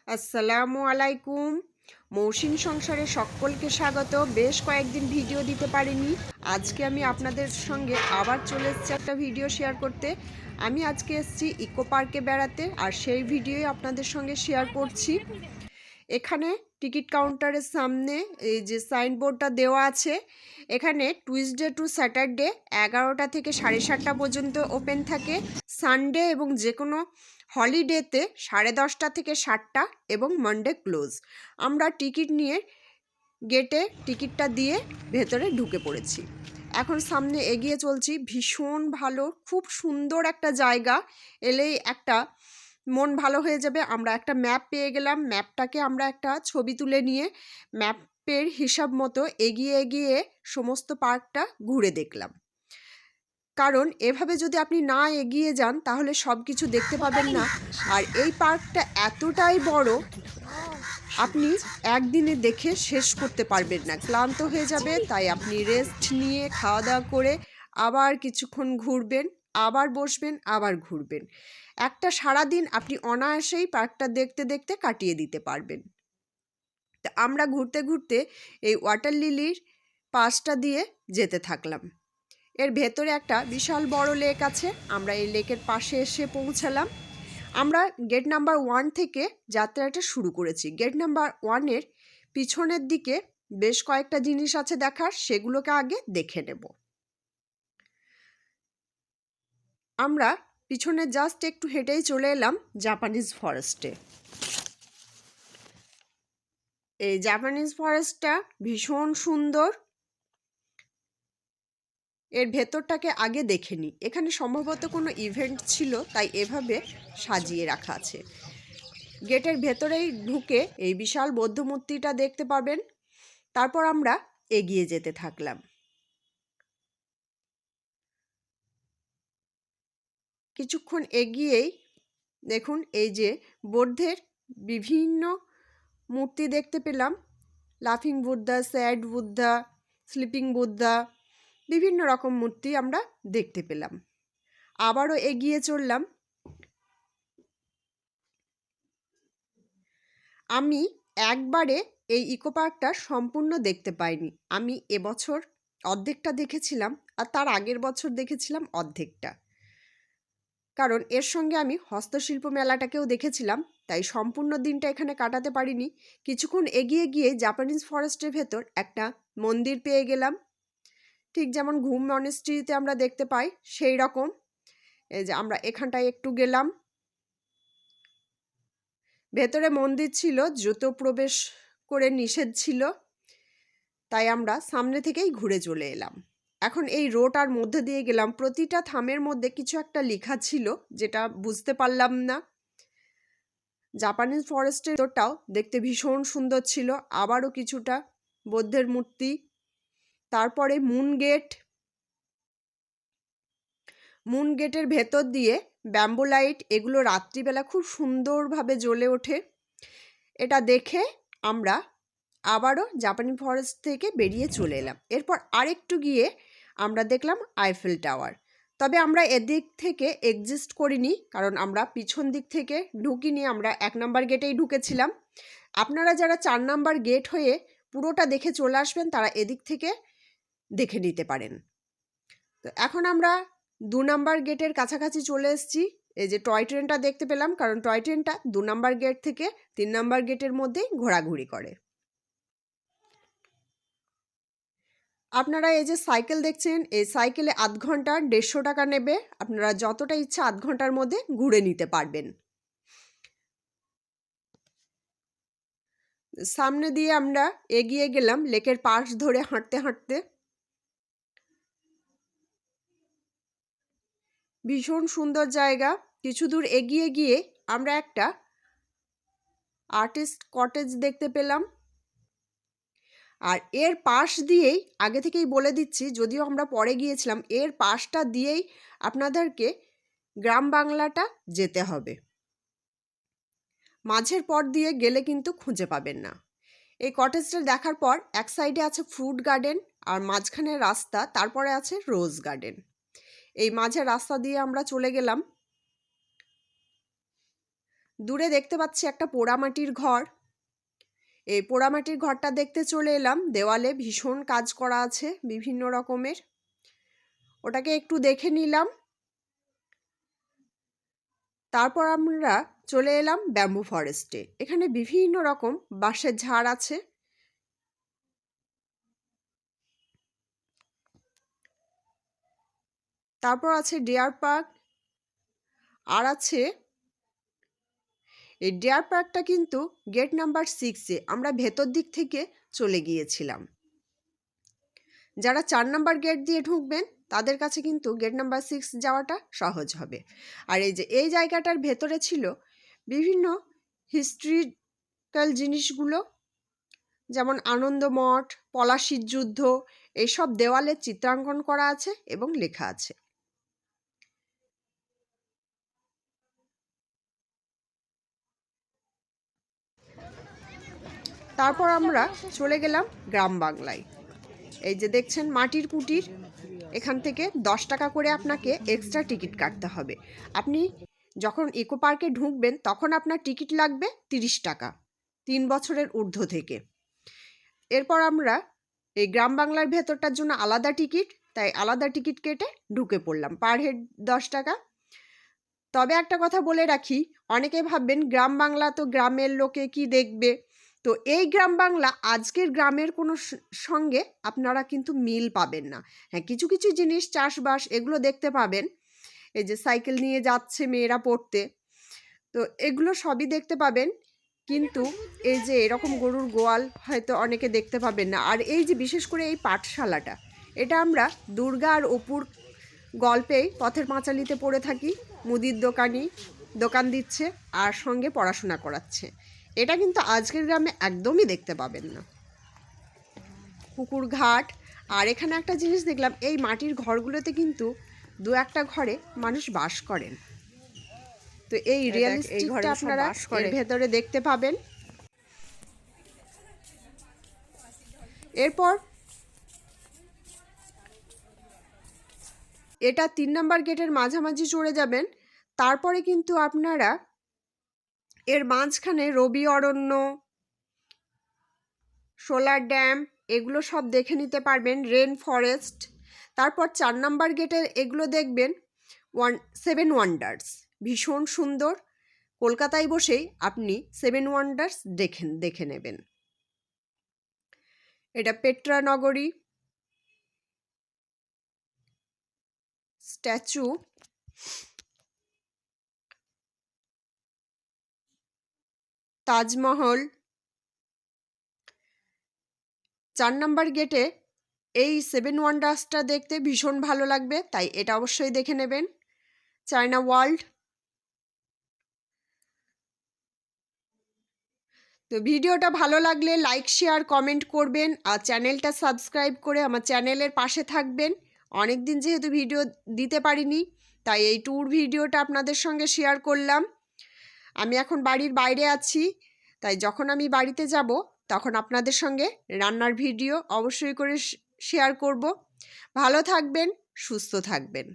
আসসালামু আলাইকুম। মৌসুম সংসারে সকলকে স্বাগত। বেশ কয়েকদিন ভিডিও দিতে পারিনি। আজকে আমি আপনাদের সঙ্গে আবার চলে এসেছি একটা ভিডিও শেয়ার করতে। আমি আজকে এসেছি ইকো পার্কে বেড়াতে, আর সেই ভিডিওই আপনাদের সঙ্গে শেয়ার করছি। এখানে টিকিট কাউন্টারের সামনে এই যে সাইনবোর্ডটা দেওয়া আছে, এখানে টুইসডে টু স্যাটারডে 11টা থেকে 7:30 পর্যন্ত ওপেন থাকে। সানডে এবং যে কোনো হলিডেতে 10:30 থেকে 7টা এবং মানডে ক্লোজ। আমরা টিকিট নিয়ে গেটে টিকিটটা দিয়ে ভেতরে ঢুকে পড়েছি। এখন সামনে এগিয়ে চলছি। ভীষণ ভালো, খুব সুন্দর একটা জায়গা। এলেই একটা মন ভালো হয়ে যাবে। আমরা একটা ম্যাপ পেয়ে গেলাম। ম্যাপটাকে আমরা একটা ছবি তুলে নিয়ে ম্যাপের হিসাব মতো এগিয়ে এগিয়ে সমস্ত পার্কটা ঘুরে দেখলাম। কারণ এভাবে যদি আপনি না এগিয়ে যান তাহলে সব কিছু দেখতে পাবেন না। আর এই পার্কটা এতটাই বড়, আপনি একদিনে দেখে শেষ করতে পারবেন না, ক্লান্ত হয়ে যাবে। তাই আপনি রেস্ট নিয়ে খাওয়া দাওয়া করে আবার কিছুক্ষণ ঘুরবেন, আবার বসবেন, আবার ঘুরবেন। একটা সারাদিন আপনি অনায়াসেই পার্কটা দেখতে দেখতে কাটিয়ে দিতে পারবেন। তা আমরা ঘুরতে ঘুরতে এই ওয়াটার লিলির পাশটা দিয়ে যেতে থাকলাম। এর ভেতরে একটা বিশাল বড় লেক আছে। আমরা এই লেকের পাশে এসে পৌঁছালাম। আমরা গেট নাম্বার 1 থেকে যাত্রাটা শুরু করেছি। গেট নাম্বার 1-এর পিছনের দিকে বেশ কয়েকটা জিনিস আছে দেখার, সেগুলোকে আগে দেখে নেব। আমরা পিছনে জাস্ট একটু হেঁটেই চলে এলাম জাপানিজ ফরেস্টে। এই জাপানিজ ফরেস্টটা ভীষণ সুন্দর। এর ভেতরটাকে আগে দেখে নিই। এখানে সম্ভবত কোনো ইভেন্ট ছিল, তাই এভাবে সাজিয়ে রাখা আছে। গেটের ভেতরেই ঢুকে এই বিশাল বৌদ্ধ মূর্তিটা দেখতে পাবেন। তারপর আমরা এগিয়ে যেতে থাকলাম। কিছুক্ষণ এগিয়েই দেখুন এই যে বৌদ্ধের বিভিন্ন মূর্তি দেখতে পেলাম। লাফিং বুদ্ধা, স্যাড বুদ্ধা, স্লিপিং বুদ্ধা, বিভিন্ন রকম মূর্তি আমরা দেখতে পেলাম। আবারও এগিয়ে চললাম। আমি একবারে এই ইকো পার্কটা সম্পূর্ণ দেখতে পাইনি। আমি এবছর অর্ধেকটা দেখেছিলাম, আর তার আগের বছর দেখেছিলাম অর্ধেকটা। কারণ এর সঙ্গে আমি হস্তশিল্প মেলাটাকেও দেখেছিলাম, তাই সম্পূর্ণ দিনটা এখানে কাটাতে পারিনি। কিছুক্ষণ এগিয়ে গিয়ে জাপানিজ ফরেস্টের ভেতর একটা মন্দির পেয়ে গেলাম, ঠিক যেমন ঘুম মনেস্ট্রিতে আমরা দেখতে পাই সেই রকম। এই যে আমরা এখানটায় একটু গেলাম। ভেতরে মন্দির ছিল, জুতো প্রবেশ করে নিষেধ ছিল, তাই আমরা সামনে থেকেই ঘুরে চলে এলাম। এখন এই রোডটার মধ্যে দিয়ে গেলাম। প্রতিটা থামের মধ্যে কিছু একটা লেখা ছিল, যেটা বুঝতে পারলাম না। জাপানিজ ফরেস্টের ভেতরটাও দেখতে ভীষণ সুন্দর ছিল। আবারও কিছুটা বৌদ্ধের মূর্তি। তারপরে মুন গেটের ভেতর দিয়ে ব্যাম্বু লাইট, এগুলো রাত্রিবেলা খুব সুন্দরভাবে জ্বলে ওঠে। এটা দেখে আমরা আবারও জাপানি ফরেস্ট থেকে বেরিয়ে চলে এলাম। এরপর আরেকটু গিয়ে আমরা দেখলাম আইফেল টাওয়ার। তবে আমরা এদিক থেকে এক্সিস্ট করিনি, কারণ আমরা পিছন দিক থেকে ঢুকিনি, আমরা 1 নম্বর গেটেই ঢুকেছিলাম। আপনারা যারা 4 নম্বর গেট হয়ে পুরোটা দেখে চলে আসবেন, তারা এদিক থেকে দেখে নিতে পারেন। তো এখন আমরা 2 নম্বর গেটের কাছাকাছি চলে এসেছি। এই যে টয় ট্রেনটা দেখতে পেলাম, কারণ টয় ট্রেনটা 2 নম্বর গেট থেকে 3 নম্বর গেটের মধ্যেই ঘোরাঘুরি করে। আপনারা এই যে সাইকেল দেখছেন, এই সাইকেলে আধ ঘন্টা 150 টাকা নেবে। আপনারা যতটা ইচ্ছা আধ ঘন্টার মধ্যে ঘুরে নিতে পারবেন। সামনে দিয়ে আমরা এগিয়ে গেলাম লেকের পাশ ধরে হাঁটতে হাঁটতে। ভীষণ সুন্দর জায়গা। কিছু দূর এগিয়ে গিয়ে আমরা একটা আর্টিস্ট কটেজ দেখতে পেলাম। আর এর পাশ দিয়েই, আগে থেকেই বলে দিচ্ছি, যদিও আমরা পরে গিয়েছিলাম, এর পাশটা দিয়েই আপনাদেরকে গ্রাম বাংলাটা যেতে হবে। মাঝের পথ দিয়ে গেলে কিন্তু খুঁজে পাবেন না। এই কটেজটা দেখার পর এক সাইডে আছে ফ্রুট গার্ডেন, আর মাঝখানে রাস্তা, তারপরে আছে রোজ গার্ডেন। এই মাঝের রাস্তা দিয়ে আমরা চলে গেলাম। দূরে দেখতে পাচ্ছি একটা পোড়ামাটির ঘর। এই পোড়ামাটির ঘরটা দেখতে চলে এলাম। দেওয়ালে ভীষণ কাজ করা আছে বিভিন্ন রকমের, ওটাকে একটু দেখে নিলাম। তারপর আমরা চলে এলাম ব্যাম্বু ফরেস্টে। এখানে বিভিন্ন রকম বাঁশের ঝাড় আছে। তারপর আছে ডিয়ার পার্ক, আর আছে এই ডিয়ার পার্কটা কিন্তু গেট নাম্বার 6-এ, আমরা ভেতর দিক থেকে চলে গিয়েছিলাম। যারা 4 নাম্বার গেট দিয়ে ঢুকবেন তাদের কাছে কিন্তু গেট নাম্বার 6 যাওয়াটা সহজ হবে। আর এই যে এই জায়গাটার ভেতরে ছিল বিভিন্ন হিস্ট্রিক্যাল জিনিসগুলো, যেমন আনন্দমঠ, পলাশির যুদ্ধ, এইসব দেওয়ালে চিত্রাঙ্কন করা আছে এবং লেখা আছে। তারপর আমরা চলে গেলাম গ্রাম বাংলায়। এই যে দেখছেন মাটির কুটির, এখান থেকে 10 টাকা করে আপনাকে এক্সট্রা টিকিট কাটতে হবে। আপনি যখন ইকো পার্কে ঢুকবেন তখন আপনার টিকিট লাগবে 30 টাকা, 3 বছরের ঊর্ধ্ব থেকে। এরপর আমরা এই গ্রাম বাংলার ভেতরটার জন্য আলাদা টিকিট, তাই আলাদা টিকিট কেটে ঢুকে পড়লাম। পার হেড 10 টাকা। তবে একটা কথা বলে রাখি, অনেকে ভাববেন গ্রাম বাংলা তো গ্রামের লোকে কি দেখবে। তো এই গ্রাম বাংলা আজকের গ্রামের কোনো সঙ্গে আপনারা কিন্তু মিল পাবেন না। হ্যাঁ, কিছু কিছু জিনিস চাষবাস এগুলো দেখতে পাবেন। এই যে সাইকেল নিয়ে যাচ্ছে মেয়েরা পড়তে, তো এগুলো সবই দেখতে পাবেন। কিন্তু এই যে এরকম গরুর গোয়াল হয়তো অনেকে দেখতে পাবেন না। আর এই যে বিশেষ করে এই পাঠশালাটা, এটা আমরা দুর্গা আর অপুর গল্পেই পথের পাঁচালিতে পড়ে থাকি। মুদির দোকানি দোকান দিচ্ছে আর সঙ্গে পড়াশোনা করাচ্ছে। এটা কিন্তু আজকের গ্রামে একদমই দেখতে পাবেন না। পুকুর ঘাট, আর এখানে একটা জিনিস দেখলাম, এই মাটির ঘরগুলোতে কিন্তু 2-1টা ঘরে মানুষ বাস করেন। তো এই রিয়েলিস্টিকটা আপনারা এর ভেতরে দেখতে পাবেন। এরপর এটা 3 নাম্বার গেটের মাঝামাঝি চড়ে যাবেন। তারপরে কিন্তু আপনারা এর মাঝখানে রবি অরণ্য, সোলার ড্যাম এগুলো সব দেখে নিতে পারবেন, রেন ফরেস্ট। তারপর 4 নাম্বার গেটের এগুলো দেখবেন 7 ওয়ান্ডার্স, ভীষণ সুন্দর। কলকাতায় বসেই আপনি 7 ওয়ান্ডার্স দেখে নেবেন। এটা পেট্রা নগরী, স্ট্যাচু, তাজমহল। 4 নাম্বার গেটে এই 7 ওয়ান্ডার্সটা দেখতে ভীষণ ভালো লাগবে, তাই এটা অবশ্যই দেখে নেবেন। China world. তো ভিডিওটা ভালো লাগলে লাইক, শেয়ার, কমেন্ট করবেন আর চ্যানেলটা সাবস্ক্রাইব করে আমার চ্যানেলের পাশে থাকবেন। অনেক দিন যেহেতু ভিডিও দিতে পারিনি, তাই এই ট্যুর ভিডিওটা আপনাদের সঙ্গে শেয়ার করলাম। আমি এখন বাড়ির বাইরে আছি, তাই যখন আমি বাড়িতে যাব তখন আপনাদের সঙ্গে রান্নার ভিডিও অবশ্যই করে শেয়ার করব। ভালো থাকবেন, সুস্থ থাকবেন।